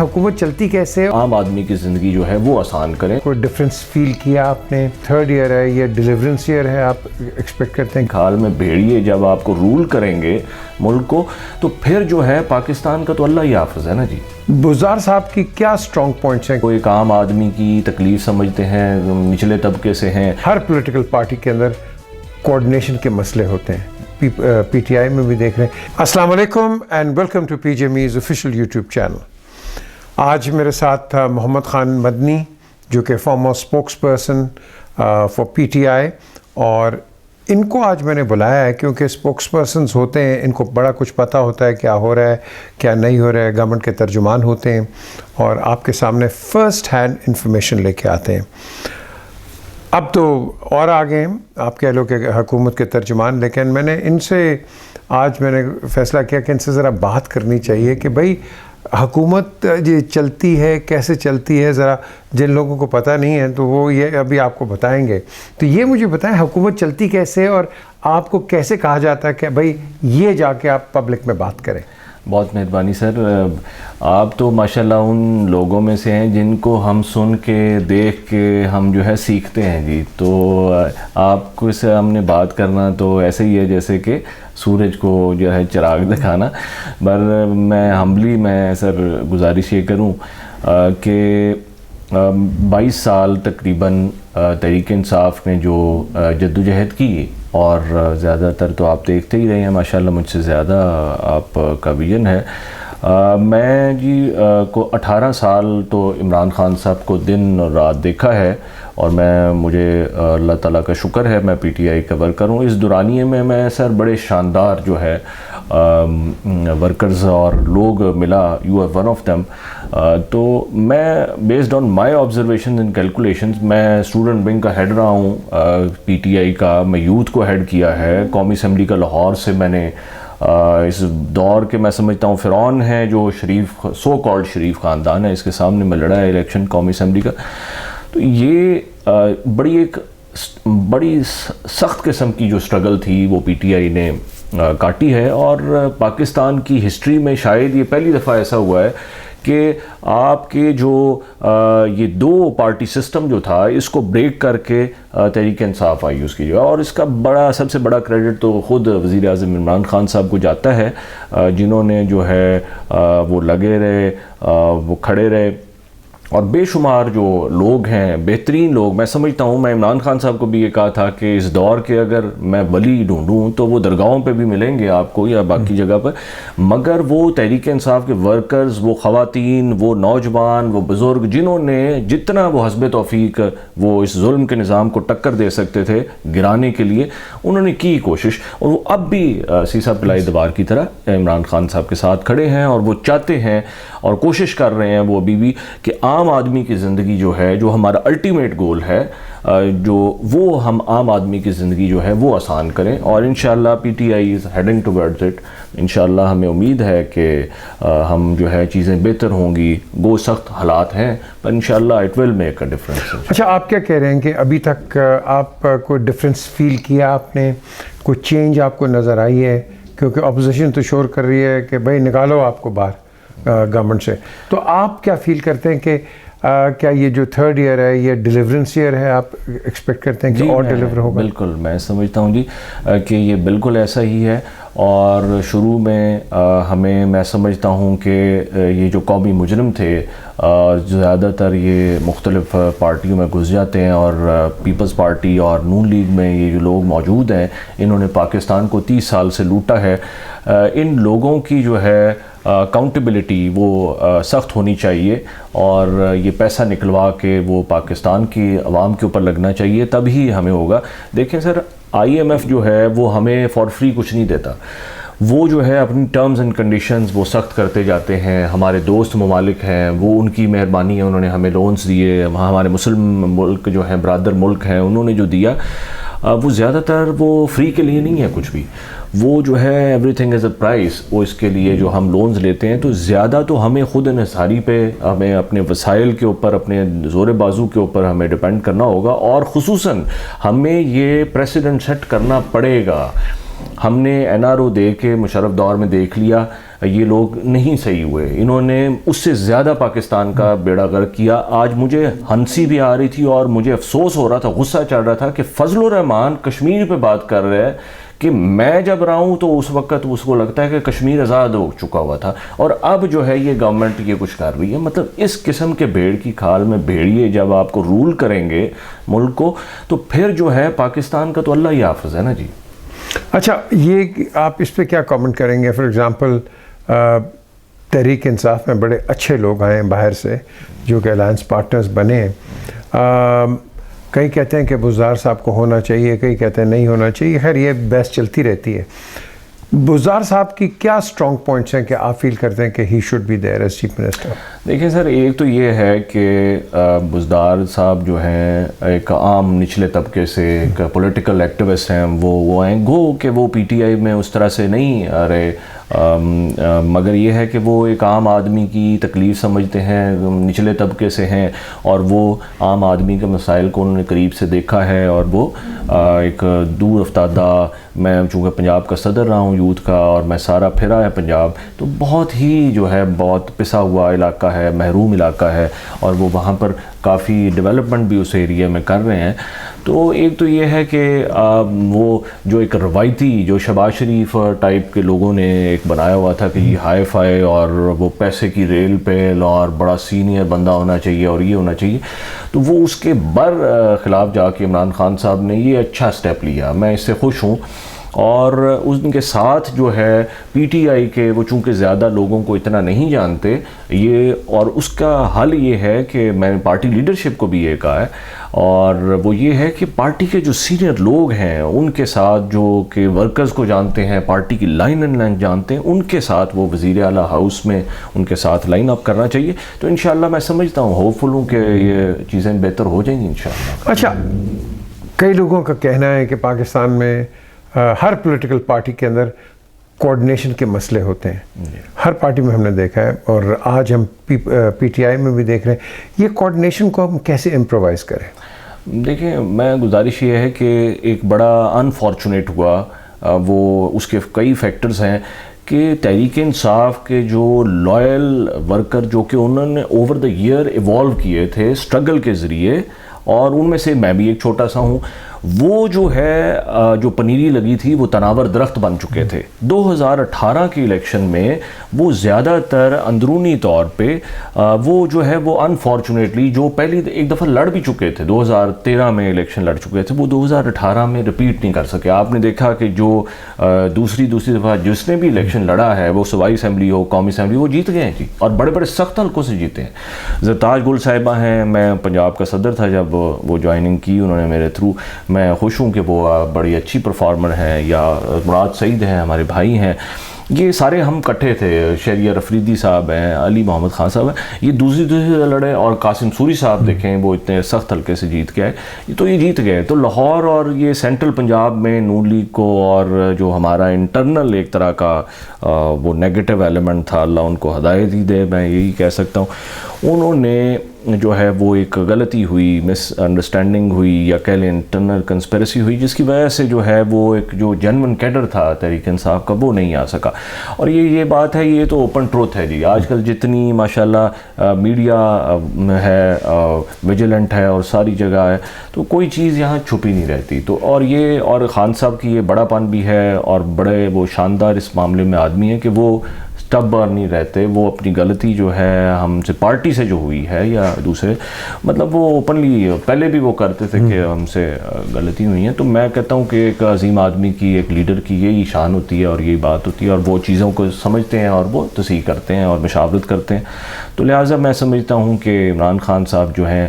حکومت چلتی کیسے؟ عام آدمی کی زندگی جو ہے وہ آسان کریں. کوئی ڈفرینس فیل کیا آپ نے؟ تھرڈ ایئر ہے یا ڈیلیورنس ایئر ہے آپ ایکسپیکٹ کرتے ہیں؟ حال میں بھیڑیے جب آپ کو رول کریں گے ملک کو تو پھر جو ہے پاکستان کا تو اللہ ہی حافظ ہے نا جی. بزار صاحب کی کیا اسٹرانگ پوائنٹس ہیں؟ کوئی ایک عام آدمی کی تکلیف سمجھتے ہیں، نچلے طبقے سے ہیں. ہر پولیٹیکل پارٹی کے اندر کوآرڈینیشن کے مسئلے ہوتے ہیں، پی ٹی آئی میں بھی دیکھ رہے ہیں. السلام علیکم اینڈ ویلکم ٹو پی جے میز آفیشیل یوٹیوب چینل. آج میرے ساتھ تھا محمد خان مدنی جو کہ former spokesperson for P T I, اور ان کو آج میں نے بلایا ہے کیونکہ اسپوکس پرسنز ہوتے ہیں، ان کو بڑا کچھ پتہ ہوتا ہے کیا ہو رہا ہے کیا نہیں ہو رہا ہے. گورنمنٹ کے ترجمان ہوتے ہیں اور آپ کے سامنے فرسٹ ہینڈ انفارمیشن لے کے آتے ہیں. اب تو اور آگے ہیں، آپ کہہ لو کہ حکومت کے ترجمان، لیکن میں نے ان سے آج میں نے فیصلہ کیا کہ ان سے ذرا بات کرنی چاہیے کہ بھائی حکومت یہ چلتی ہے کیسے چلتی ہے. ذرا جن لوگوں کو پتہ نہیں ہے تو وہ یہ ابھی آپ کو بتائیں گے. تو یہ مجھے بتائیں حکومت چلتی کیسے اور آپ کو کیسے کہا جاتا ہے کہ بھائی یہ جا کے آپ پبلک میں بات کریں؟ بہت مہربانی سر. آپ تو ماشاءاللہ ان لوگوں میں سے ہیں جن کو ہم سن کے دیکھ کے ہم جو ہے سیکھتے ہیں جی. تو آپ کو سے ہم نے بات کرنا تو ایسے ہی ہے جیسے کہ سورج کو جو ہے چراغ دکھانا. پر میں سر گزارش یہ کروں کہ 22 سال تقریباً تحریک انصاف نے جو جدوجہد کی، اور زیادہ تر تو آپ دیکھتے ہی رہے ہیں ماشاءاللہ، مجھ سے زیادہ آپ کا ویژن ہے. میں جی کو 18 سال تو عمران خان صاحب کو دن اور رات دیکھا ہے، اور مجھے اللہ تعالیٰ کا شکر ہے میں پی ٹی آئی کا ورکر ہوں. اس دورانیے میں سر بڑے شاندار جو ہے ورکرز اور لوگ ملا. You are one of them. تو میں based on my observations and calculations میں اسٹوڈنٹ ونگ کا ہیڈ رہا ہوں پی ٹی آئی کا. میں یوتھ کو ہیڈ کیا ہے. قومی اسمبلی کا لاہور سے میں نے اس دور کے میں سمجھتا ہوں فرعون ہے جو شریف سو کالڈ شریف خاندان ہے، اس کے سامنے میں لڑا ہے الیکشن قومی اسمبلی کا. تو یہ بڑی سخت قسم کی جو سٹرگل تھی وہ پی ٹی آئی نے کاٹی ہے. اور پاکستان کی ہسٹری میں شاید یہ پہلی دفعہ ایسا ہوا ہے کہ آپ کے جو یہ دو پارٹی سسٹم جو تھا اس کو بریک کر کے تحریک انصاف آئی اس کی جو ہے. اور اس کا سب سے بڑا کریڈٹ تو خود وزیر اعظم عمران خان صاحب کو جاتا ہے، جنہوں نے جو ہے وہ لگے رہے، وہ کھڑے رہے. اور بے شمار جو لوگ ہیں، بہترین لوگ، میں سمجھتا ہوں میں عمران خان صاحب کو بھی یہ کہا تھا کہ اس دور کے اگر میں ولی ڈھونڈوں تو وہ درگاہوں پہ بھی ملیں گے آپ کو یا باقی جگہ پر، مگر وہ تحریک انصاف کے ورکرز، وہ خواتین، وہ نوجوان، وہ بزرگ، جنہوں نے جتنا وہ حسب توفیق وہ اس ظلم کے نظام کو ٹکر دے سکتے تھے گرانے کے لیے، انہوں نے کی کوشش. اور وہ اب بھی سیسا پلائی دوار کی طرح عمران خان صاحب کے ساتھ کھڑے ہیں، اور وہ چاہتے ہیں اور کوشش کر رہے ہیں وہ ابھی بھی کہ عام آدمی کی زندگی جو ہے، جو ہمارا الٹیمیٹ گول ہے، وہ ہم عام آدمی کی زندگی جو ہے وہ آسان کریں. اور انشاءاللہ پی T I is heading towards it. انشاءاللہ ہمیں امید ہے کہ ہم جو ہے چیزیں بہتر ہوں گی. گو سخت حالات ہیں پر انشاءاللہ it will make a difference. اچھا، آپ کیا کہہ رہے ہیں کہ ابھی تک آپ کوئی ڈفرینس فیل کیا؟ آپ نے کوئی چینج آپ کو نظر آئی ہے؟ کیونکہ اپوزیشن تو شور کر رہی ہے کہ بھائی نکالو آپ کو باہر گورنمنٹ سے. تو آپ کیا فیل کرتے ہیں کہ کیا یہ جو تھرڈ ایئر ہے یہ ڈیلیورنس ایئر ہے؟ آپ ایکسپیکٹ کرتے ہیں کہ اور ڈیلیور ہوگا؟ بالکل، میں سمجھتا ہوں جی کہ یہ بالکل ایسا ہی ہے. اور شروع میں میں سمجھتا ہوں کہ یہ جو قومی مجرم تھے زیادہ تر یہ مختلف پارٹیوں میں گھس جاتے ہیں، اور پیپلز پارٹی اور نون لیگ میں یہ جو لوگ موجود ہیں انہوں نے پاکستان کو 30 سال سے لوٹا ہے. ان لوگوں کی جو ہے اکاؤنٹیبلٹی وہ سخت ہونی چاہیے، اور یہ پیسہ نکلوا کے وہ پاکستان کی عوام کے اوپر لگنا چاہیے، تبھی ہمیں ہوگا. دیکھیں سر، آئی ایم ایف جو ہے وہ ہمیں فار فری کچھ نہیں دیتا. وہ جو ہے اپنی ٹرمز اینڈ کنڈیشنز وہ سخت کرتے جاتے ہیں. ہمارے دوست ممالک ہیں، وہ ان کی مہربانی ہے، انہوں نے ہمیں لونز دیے. ہمارے مسلم ملک جو ہیں، برادر ملک ہیں، انہوں نے جو دیا وہ زیادہ تر وہ فری کے لیے نہیں ہے کچھ بھی. وہ جو ہے everything is a prize. وہ اس کے لیے جو ہم لونز لیتے ہیں تو زیادہ تو ہمیں خود انحصاری پہ، ہمیں اپنے وسائل کے اوپر، اپنے زور بازو کے اوپر ہمیں ڈیپینڈ کرنا ہوگا. اور خصوصاً ہمیں یہ پریسیڈنٹ سیٹ کرنا پڑے گا. ہم نے این آر او دے کے مشرف دور میں دیکھ لیا یہ لوگ نہیں صحیح ہوئے، انہوں نے اس سے زیادہ پاکستان کا بیڑا غرق کیا۔ آج مجھے ہنسی بھی آ رہی تھی اور مجھے افسوس ہو رہا تھا، غصہ چڑھ رہا تھا کہ فضل الرحمان کشمیر پہ بات کر رہے ہیں کہ میں جب رہا ہوں تو اس وقت اس کو لگتا ہے کہ کشمیر آزاد ہو چکا ہوا تھا، اور اب جو ہے یہ گورنمنٹ یہ کچھ کر رہی ہے۔ مطلب اس قسم کے بھیڑ کی کھال میں بھیڑیے جب آپ کو رول کریں گے ملک کو، تو پھر جو ہے پاکستان کا تو اللہ ہی حافظ ہے نا جی۔ اچھا، یہ آپ اس پہ کیا کامنٹ کریں گے؟ فار ایگزامپل تحریک انصاف میں بڑے اچھے لوگ آئے ہیں باہر سے جو کہ الائنس پارٹنرز بنے ہیں، کئی کہتے ہیں کہ بزدار صاحب کو ہونا چاہیے، کئی کہتے ہیں نہیں ہونا چاہیے، خیر یہ بحث چلتی رہتی ہے۔ بزدار صاحب کی کیا اسٹرانگ پوائنٹس ہیں کہ آپ فیل کرتے ہیں کہ he should be there as chief minister? دیکھیں سر، ایک تو یہ ہے کہ بزدار صاحب جو ہیں ایک عام نچلے طبقے سے، ایک پولیٹیکل ایکٹیوسٹ ہیں، وہ ہیں گو کہ وہ پی ٹی آئی میں اس طرح سے نہیں رہے، مگر یہ ہے کہ وہ ایک عام آدمی کی تکلیف سمجھتے ہیں، نچلے طبقے سے ہیں، اور وہ عام آدمی کے مسائل کو انہوں نے قریب سے دیکھا ہے، اور وہ ایک دور افتادہ، میں چونکہ پنجاب کا صدر رہا ہوں یوتھ کا، اور میں سارا پھرا ہے پنجاب، تو بہت ہی جو ہے بہت پسا ہوا علاقہ ہے، محروم علاقہ ہے، اور وہ وہاں پر کافی ڈیولپمنٹ بھی اس ایریے میں کر رہے ہیں۔ تو ایک تو یہ ہے کہ وہ جو ایک روایتی جو شہباز شریف ٹائپ کے لوگوں نے ایک بنایا ہوا تھا کہ یہ ہائی فائی اور وہ پیسے کی ریل پہ اور بڑا سینئر بندہ ہونا چاہیے اور یہ ہونا چاہیے، تو وہ اس کے خلاف جا کے عمران خان صاحب نے یہ اچھا سٹیپ لیا، میں اس سے خوش ہوں۔ اور ان کے ساتھ جو ہے پی ٹی آئی کے، وہ چونکہ زیادہ لوگوں کو اتنا نہیں جانتے یہ، اور اس کا حل یہ ہے کہ میں نے پارٹی لیڈرشپ کو بھی یہ کہا ہے، اور وہ یہ ہے کہ پارٹی کے جو سینئر لوگ ہیں ان کے ساتھ، جو کہ ورکرز کو جانتے ہیں، پارٹی کی لائن اینڈ لائن جانتے ہیں، ان کے ساتھ وہ وزیر اعلیٰ ہاؤس میں ان کے ساتھ لائن اپ کرنا چاہیے۔ تو انشاءاللہ میں سمجھتا ہوں، ہوپ فل ہوں کہ یہ چیزیں بہتر ہو جائیں گی انشاءاللہ۔ اچھا، کئی لوگوں کا کہنا ہے کہ پاکستان میں ہر پولیٹیکل پارٹی کے اندر کوآرڈینیشن کے مسئلے ہوتے ہیں، ہر پارٹی میں ہم نے دیکھا ہے، اور آج ہم پی ٹی آئی میں بھی دیکھ رہے ہیں۔ یہ کوآرڈینیشن کو ہم کیسے امپرووائز کریں؟ دیکھیں، میں گزارش یہ ہے کہ ایک بڑا انفارچونیٹ ہوا، وہ اس کے کئی فیکٹرز ہیں کہ تحریک انصاف کے جو لائل ورکر جو کہ انہوں نے اوور دا ایئر ایوالو کیے تھے اسٹرگل کے ذریعے، اور ان میں سے میں بھی ایک چھوٹا سا ہوں، وہ جو ہے جو پنیری لگی تھی وہ تناور درخت بن چکے تھے۔ 2018 کی الیکشن میں وہ زیادہ تر اندرونی طور پہ وہ جو ہے وہ انفارچونیٹلی جو پہلی ایک دفعہ لڑ بھی چکے تھے، 2013 میں الیکشن لڑ چکے تھے، وہ 2018 میں رپیٹ نہیں کر سکے۔ آپ نے دیکھا کہ جو دوسری دفعہ جس نے بھی الیکشن لڑا ہے، وہ صوبائی اسمبلی ہو، قومی اسمبلی، وہ جیت گئے ہیں جی، اور بڑے بڑے سخت حلقوں سے جیتے ہیں۔ زرتاج گل صاحبہ ہیں، میں پنجاب کا صدر تھا جب وہ جوائننگ کی انہوں نے میرے تھرو، میں خوش ہوں کہ وہ بڑی اچھی پرفارمر ہیں، یا مراد سعید ہیں، ہمارے بھائی ہیں، یہ سارے ہم کٹھے تھے، شہریار افریدی صاحب ہیں، علی محمد خان صاحب ہیں، یہ دوسری لڑے، اور قاسم سوری صاحب دیکھیں وہ اتنے سخت حلقے سے جیت کے آئے، تو یہ جیت گئے۔ تو لاہور اور یہ سینٹرل پنجاب میں نون لیگ کو، اور جو ہمارا انٹرنل ایک طرح کا وہ نیگیٹو ایلیمنٹ تھا، اللہ ان کو ہدایت ہی دے، میں یہی کہہ سکتا ہوں، انہوں نے جو ہے وہ ایک غلطی ہوئی، مس انڈرسٹینڈنگ ہوئی، یا کہہ لیں انٹرنل کنسپیرسی ہوئی، جس کی وجہ سے جو ہے وہ ایک جو جینون کیڈر تھا تحریک انصاف کا وہ نہیں آ سکا۔ اور یہ بات ہے، یہ تو اوپن ٹروتھ ہے جی، آج کل جتنی ماشاءاللہ میڈیا ہے، ویجیلنٹ ہے، اور ساری جگہ ہے، تو کوئی چیز یہاں چھپی نہیں رہتی۔ تو اور خان صاحب کی یہ بڑا پن بھی ہے، اور بڑے وہ شاندار اس معاملے میں آدمی ہیں کہ وہ اسٹبر نہیں رہتے، وہ اپنی غلطی جو ہے ہم سے پارٹی سے جو ہوئی ہے یا دوسرے، مطلب وہ اوپنلی پہلے بھی وہ کرتے تھے کہ ہم سے غلطی ہوئی ہیں۔ تو میں کہتا ہوں کہ ایک عظیم آدمی کی، ایک لیڈر کی یہی شان ہوتی ہے اور یہی بات ہوتی ہے، اور وہ چیزوں کو سمجھتے ہیں اور وہ تصحیح کرتے ہیں اور مشاورت کرتے ہیں۔ تو لہٰذا میں سمجھتا ہوں کہ عمران خان صاحب جو ہیں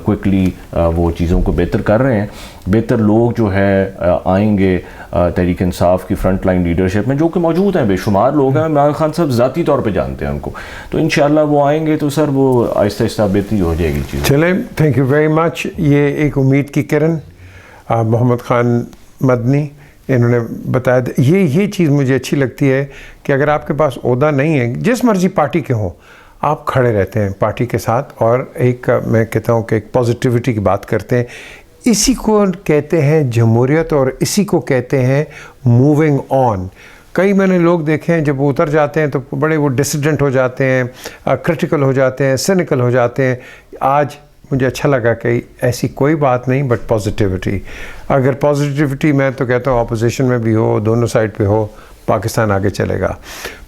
کوئکلی وہ چیزوں کو بہتر کر رہے ہیں، بہتر لوگ جو ہے آئیں گے تحریک انصاف کی فرنٹ لائن لیڈرشپ میں، جو کہ موجود ہیں، بے شمار لوگ ہیں، عمران خان صاحب ذاتی طور پہ جانتے ہیں ان کو، تو انشاءاللہ وہ آئیں گے تو سر وہ آہستہ آہستہ بہتری ہو جائے گی چیز۔ چلیں، تھینک یو ویری مچ۔ یہ ایک امید کی کرن محمد خان مدنی انہوں نے بتایا، یہ چیز مجھے اچھی لگتی ہے کہ اگر آپ کے پاس عہدہ نہیں ہے، جس مرضی پارٹی کے ہوں، آپ کھڑے رہتے ہیں پارٹی کے ساتھ، اور ایک میں کہتا ہوں کہ ایک پازیٹیوٹی کی بات کرتے ہیں۔ اسی کو کہتے ہیں جمہوریت، اور اسی کو کہتے ہیں موونگ آن۔ کئی میں نے لوگ دیکھے ہیں جب وہ اتر جاتے ہیں تو بڑے وہ ڈسیڈنٹ ہو جاتے ہیں, کرٹیکل ہو جاتے ہیں, سینیکل ہو جاتے ہیں. آج مجھے اچھا لگا کہ ایسی کوئی بات نہیں بٹ پازیٹیوٹی. اگر پازیٹیوٹی میں تو کہتا ہوں اپوزیشن میں بھی ہو, دونوں سائڈ پہ ہو, پاکستان آگے چلے گا.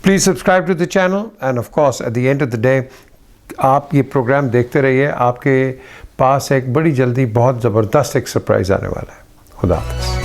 Please subscribe to the channel and of course at the end of the day آپ یہ پروگرام دیکھتے رہیے. آپ کے پاس ایک بڑی جلدی بہت زبردست ایک سرپرائز آنے والا ہے. خدا حافظ.